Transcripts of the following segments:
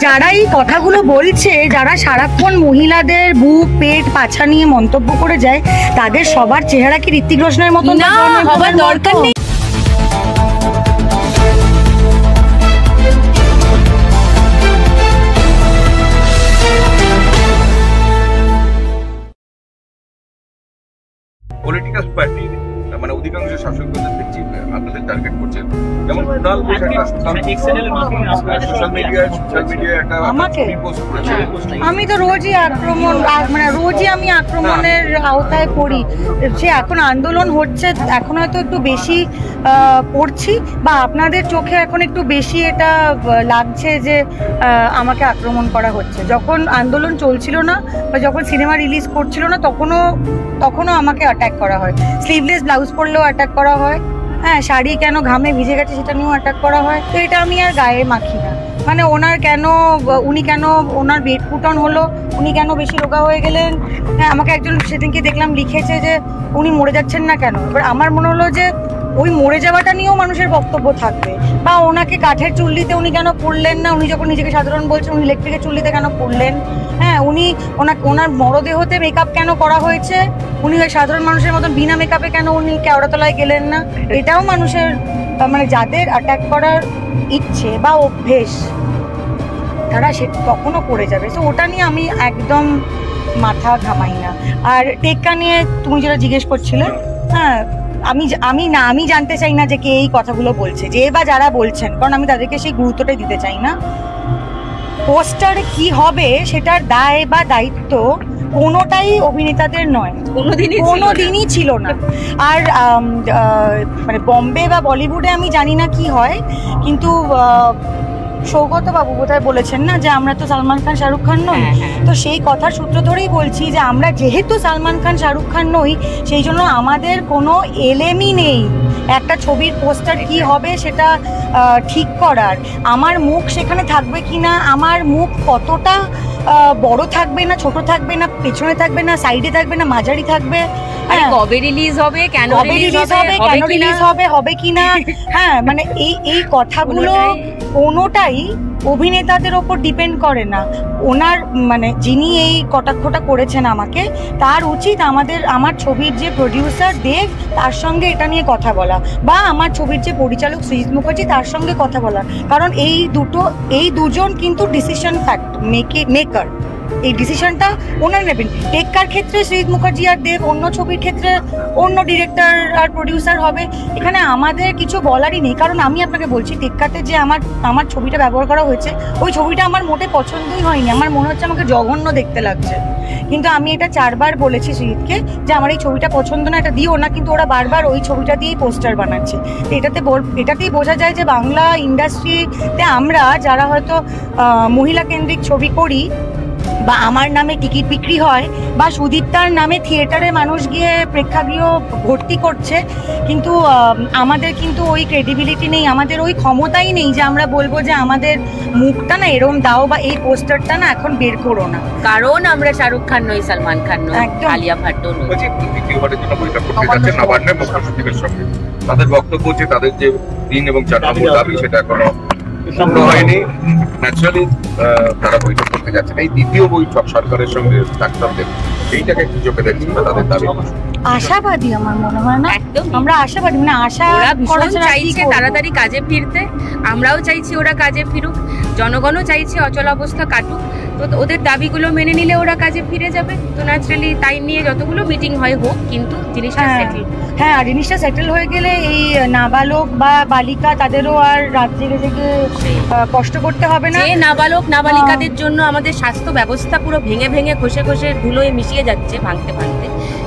যারা এই কথাগুলো বলছে, যারা সারাক্ষণ মহিলাদের বুক পেট পাছা নিয়ে মন্তব্য করে যায়, তাদের সবার চেহারা কি ঋত্বিক রোশনের মতো না হবার দরকার নেই। পলিটিক্যাল পার্টি মানে অধিকাংশ শাসকদের দেখছি আপনাদের টার্গেট করছেন, যেমন কুণাল ঘোষ একটা সোশ্যাল মিডিয়ায় একটা পোস্ট করেছে। আমি তো রোজই আক্রমণ, মানে রোজই আমি আক্রমণের আওতায় পড়ি। সে এখন আন্দোলন হচ্ছে, এখন হয়তো একটু বেশি পড়ছি, বা আপনাদের চোখে এখন একটু বেশি এটা লাগছে যে আমাকে আক্রমণ করা হচ্ছে। যখন আন্দোলন চলছিল না বা যখন সিনেমা রিলিজ করছিল না, তখনও আমাকে অ্যাটাক করা হয়। স্লিভলেস ব্লাউজ পরলেও অ্যাটাক করা হয়, হ্যাঁ, শাড়ি কেন ঘামে ভিজে গেছে সেটা নিয়েও অ্যাটাক করা হয়। তো এটা আমি আর গায়ে মাখি না। মানে উনি কেন ওনার বেড ফুটন হলো, উনি কেন বেশি রোগা হয়ে গেলেন। হ্যাঁ, আমাকে একজন সেদিনকে দেখলাম লিখেছে যে উনি মরে যাচ্ছেন না কেন। এবার আমার মনে হলো যে ওই মরে যাওয়াটা নিয়েও মানুষের বক্তব্য থাকবে, বা ওনাকে কাঠের চুল্লিতে উনি কেন পড়লেন না, উনি যখন নিজেকে সাধারণ বলছেন উনি ইলেকট্রিকের চুল্লিতে কেন পড়লেন। হ্যাঁ, ওনার মরদেহতে মেকআপ কেন করা হয়েছে, উনি ওই সাধারণ মানুষের মতন বিনা মেকআপে কেন উনি কেওড়াতলায় গেলেন না। এটাও মানুষের, মানে যাদের অ্যাটাক করার ইচ্ছে বা অভ্যেস, তারা সে তখনও করে যাবে। তো ওটা নিয়ে আমি একদম মাথা ঘামাই না। আর টেক্কা নিয়ে তুমি যেটা জিজ্ঞেস করছিলে, হ্যাঁ, আমি জানতে চাই না যে কে এই কথাগুলো বলছে, যে বা যারা বলছেন, কারণ আমি তাদেরকে সেই গুরুত্বটাই দিতে চাই না। পোস্টারে কি হবে সেটার দায় বা দায়িত্ব কোনোটাই অভিনেতাদের নয়, কোনোদিনই ছিল না। আর মানে বম্বে বা বলিউডে আমি জানি না কি হয়, কিন্তু সৌগত বাবু বোধহয় বলেছেন না যে আমরা তো সালমান খান শাহরুখ খান নই। তো সেই কথার সূত্র ধরেই বলছি যে আমরা যেহেতু সালমান খান শাহরুখ খান নই, সেই জন্য আমাদের কোনো এলেমই নেই একটা ছবির পোস্টার কি হবে সেটা ঠিক করার। আমার মুখ সেখানে থাকবে কিনা, আমার মুখ কতটা বড় থাকবে না ছোট থাকবে না, পেছনে থাকবে না সাইডে থাকবে না মাঝারি থাকবে, কবে রিলিজ হবে, কেন রিলিজ হবে কিনা, হ্যাঁ, মানে এই কথাগুলো কোনোটাই অভিনেতাদের ওপর ডিপেন্ড করে না। ওনার মানে যিনি এই কটাক্ষটা করেছেন আমাকে, তার উচিত আমার ছবির যে প্রডিউসার দেব তার সঙ্গে এটা নিয়ে কথা বলা, বা আমার ছবির যে পরিচালক সৃজিত মুখার্জি তার সঙ্গে কথা বলা। কারণ এই দুজন কিন্তু ডিসিশন মেকার, এই ডিসিশনটা ওনারা নেবেন। টেক্কার ক্ষেত্রে সৃজিত মুখার্জি আর দেব, অন্য ছবির ক্ষেত্রে অন্য ডিরেক্টর আর প্রডিউসার হবে। এখানে আমাদের কিছু বলারই নেই। কারণ আমি আপনাকে বলছি, টেক্কাতে যে আমার ছবিটা ব্যবহার করা হয়েছে, ওই ছবিটা আমার মোটে পছন্দই হয়নি। আমার মনে হচ্ছে আমাকে জঘন্য দেখতে লাগছে। কিন্তু আমি এটা 4 বার বলেছি সৃজিতকে যে আমার এই ছবিটা পছন্দ না, এটা দিও না। কিন্তু ওরা বারবার ওই ছবিটা দিয়েই পোস্টার বানাচ্ছে। এটাতেই বোঝা যায় যে বাংলা ইন্ডাস্ট্রিতে আমরা যারা হয়তো মহিলা কেন্দ্রিক ছবি করি, বা আমার নামে টিকিট বিক্রি হয়, বা সুদীপ্তার নামে থিয়েটারে মানুষ গিয়ে প্রেক্ষাগৃহ ভর্তি করছে, কিন্তু আমাদের কিন্তু ওই ক্রেডিবিলিটি নেই, আমাদের ওই ক্ষমতাই নেই যে আমরা বলবো যে আমাদের মুখটা না এরম দাও, বা এই পোস্টারটা না এখন বের করো না। কারণ আমরা শাহরুখ খান নই, সালমান খান নই, আলিয়া ভাট্ট নই। তাদের বক্তব্য হচ্ছে তাদের যে 3 এবং 4 নম্বর দাবি সেটা এখনো পূর্ণ হয়নি। ন্যাচারালি তারা বৈঠক করতে যাচ্ছে। এই দ্বিতীয় বৈঠক সরকারের সঙ্গে ডাক্তারদের, এইটাকে কি চোখে দেখছেন তাদের দাবি? আশাবাদী আমার মনে হয় না, একদম আমরা আশাবাদী, মানে আশা চাইছে তাড়াতাড়ি কাজে ফিরতে, আমরাও চাইছি ওরা কাজে ফিরুক, জনগণও চাইছে অচলাবস্থা কাটুক। তো ওদের দাবিগুলো মেনে নিলে ওরা কাজে ফিরে যাবে। তো ন্যাচারালি তাই নিয়ে যতগুলো মিটিং হয় হোক, কিন্তু জিনিসটা সেটেল। হ্যাঁ, জিনিসটা সেটেল হয়ে গেলে এই নাবালক বা বালিকা তাদেরও আর রাত জেগে জেগে কষ্ট করতে হবে না। যে নাবালক নাবালিকাদের জন্য আমাদের স্বাস্থ্য ব্যবস্থা পুরো ভেঙে ভেঙে খসে খসে ধুলোয় মিশিয়ে যাচ্ছে, ভাঙতে ভাঙতে,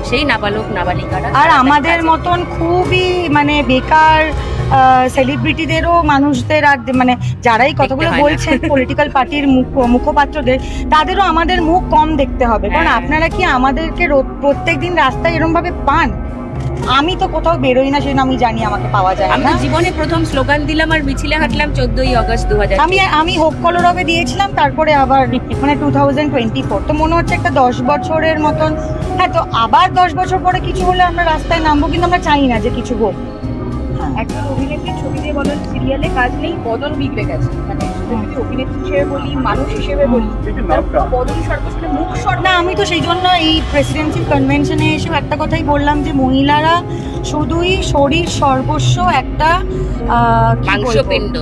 সেই নাবালক নাবালিকারা আর আমাদের মতন খুবই মানে বেকার সেলিব্রিটিদেরও মানুষদের, আর মানে যারাই কথাগুলো বলছেন পলিটিক্যাল পার্টির মুখপাত্রদের, তাদেরও আমাদের মুখ কম দেখতে হবে। কারণ আপনারা কি আমাদেরকে প্রত্যেকদিন রাস্তায় এরকম ভাবে পান? আমি তো কোথাও বেরোই না, সেজন্য আমি জানি আমাকে পাওয়া যায় না। আমি জীবনে প্রথম স্লোগান দিলাম আর মিছিলে হাঁটলাম 14ই আগস্ট 2000। আমি হোক কলরবে দিয়েছিলাম, তারপরে আবার মানে 2024। তো মনে হচ্ছে একটা 10 বছরের মতন। হ্যাঁ, তো আবার 10 বছর পরে কিছু হলে আমরা রাস্তায় নামবো, কিন্তু আমরা চাই না যে কিছু হোক। একজন অভিনেত্রীর ছবি দিয়ে বলেন সিরিয়ালে কাজ নেই, বদল বিগড়ে গেছে। মানে যদি অভিনেত্রী হিসেবে বলি, মানুষ হিসেবে বলি, বদল সর্বস্ব মুখ না, আমি তো সেই জন্য এই প্রেসিডেন্সিয়াল কনভেনশনে এসে একটা কথাই বললাম যে মহিলারা শুধুই শরীর সর্বস্ব একটা মাংসপিণ্ড।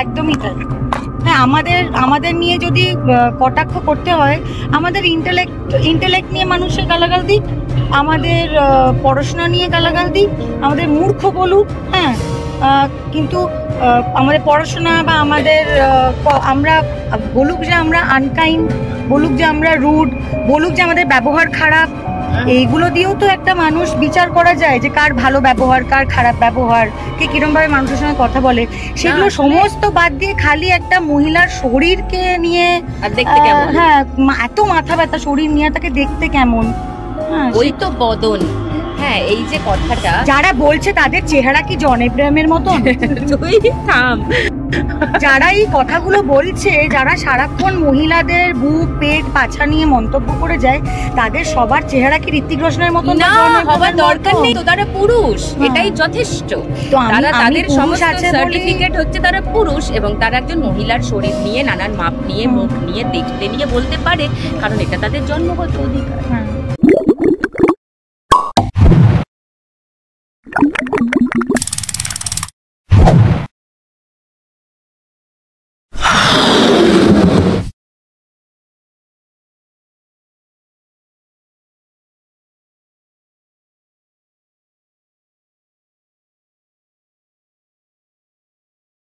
একদমই তাই। হ্যাঁ, আমাদের নিয়ে যদি কটাক্ষ করতে হয়, আমাদের ইন্টেলেক্ট নিয়ে মানুষের গালাগাল দিক, আমাদের পড়াশোনা নিয়ে গালাগাল দিক, আমাদের মূর্খ বলুক, হ্যাঁ, কিন্তু আমাদের পড়াশোনা বা আমাদের আমরা বলুক যে আমরা আনকাইন্ড, বলুক যে আমরা রুড, বলুক যে আমাদের ব্যবহার খারাপ, এইগুলো দিয়েও তো একটা মানুষ বিচার করা যায় যে কার ভালো ব্যবহার, কার খারাপ ব্যবহার, কে কিরম ভাবে মানুষের সঙ্গে কথা বলে। সেগুলো সমস্ত বাদ দিয়ে খালি একটা মহিলার শরীরকে নিয়ে হ্যাঁ, এত মাথা ব্যথা শরীর নিয়ে, তাকে দেখতে কেমন, ওই তো বদন। হ্যাঁ, এই যে কথাটা যারা বলছে তাদের চেহারা কি জন ইব্রাহিমের মতন? তুই থাম। যারা এই কথাগুলো বলছে, যারা সারাক্ষণ মহিলাদের বুক, পেট, পাছা নিয়ে মন্তব্য করে যায়, তাদের সবার চেহারা কি ঋত্বিক রোশনের মতন? না, হবার দরকার নেই তো, তারা পুরুষ, এটাই যথেষ্ট। তাদের সমস্ত সার্টিফিকেট হচ্ছে তারা পুরুষ, এবং তারা একজন মহিলার শরীর নিয়ে, নানান মাপ নিয়ে, মুখ নিয়ে, দেখতে নিয়ে বলতে পারে, কারণ এটা তাদের জন্মগত অধিকার।